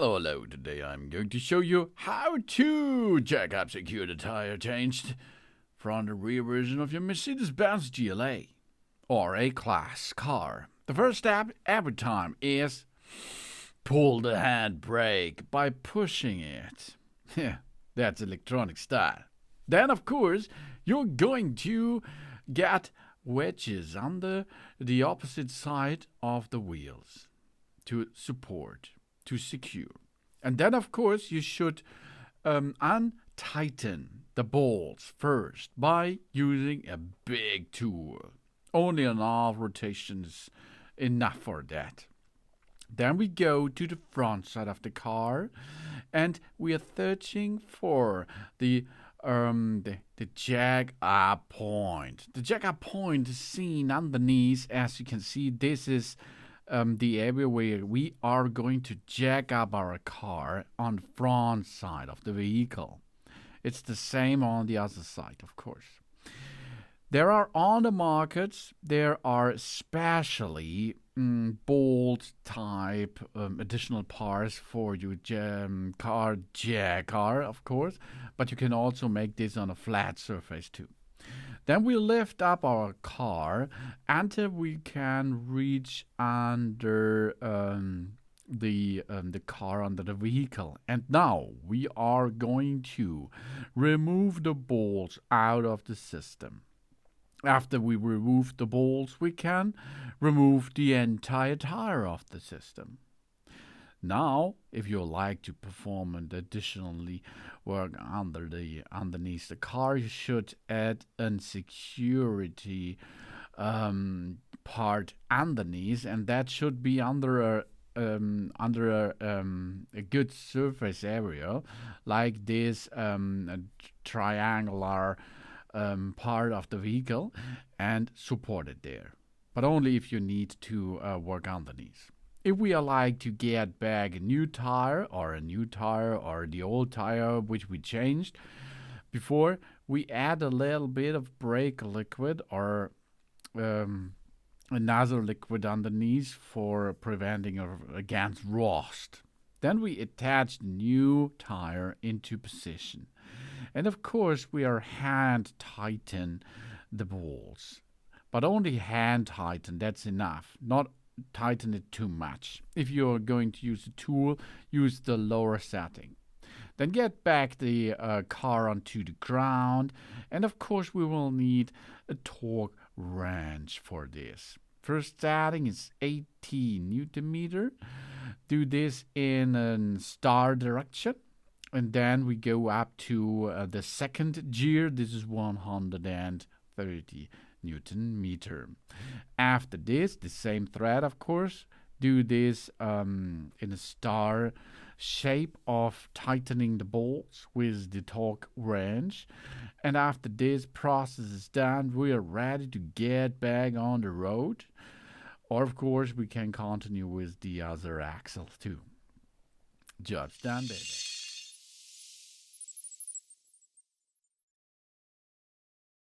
Hello. Today I'm going to show you how to jack up secure the tire changed from the rear version of your Mercedes-Benz GLA or A-Class car. The first step every time is pull the handbrake by pushing it. Yeah, that's electronic style. Then, of course, you're going to get wedges on the opposite side of the wheels to support, to secure. And then, of course, you should untighten the bolts first by using a big tool. Only an half rotation is enough for that. Then we go to the front side of the car, and we are searching for the jack up point. The jack up point is seen underneath. As you can see, this is the area where we are going to jack up our car on the front side of the vehicle. It's the same on the other side, of course. There are on the markets, there are specially bolt type additional parts for your car jacker, of course, but you can also make this on a flat surface too. Then we lift up our car until we can reach under the car, under the vehicle. And now we are going to remove the bolts out of the system. After we remove the bolts, we can remove the entire tire of the system. Now, if you like to perform and additionally work underneath the car, you should add a security part underneath, and that should be under a good surface area, like this triangular part of the vehicle, and support it there. But only if you need to work underneath. If we are like to get back a new tire or the old tire which we changed before, we add a little bit of brake liquid or another liquid underneath for preventing against rust. Then we attach the new tire into position. And of course we are hand tighten the bolts. But only hand tighten, that's enough. Not tighten it too much. If you're going to use a tool, use the lower setting. Then get back the car onto the ground, and of course we will need a torque wrench for this. First setting is 80 Newton meter. Do this in a star direction, and then we go up to the second gear. This is 130 Newton meter. After this, the same thread, of course, do this in a star shape of tightening the bolts with the torque wrench. And after this process is done, we are ready to get back on the road. Or, of course, we can continue with the other axle too. Job's done, baby.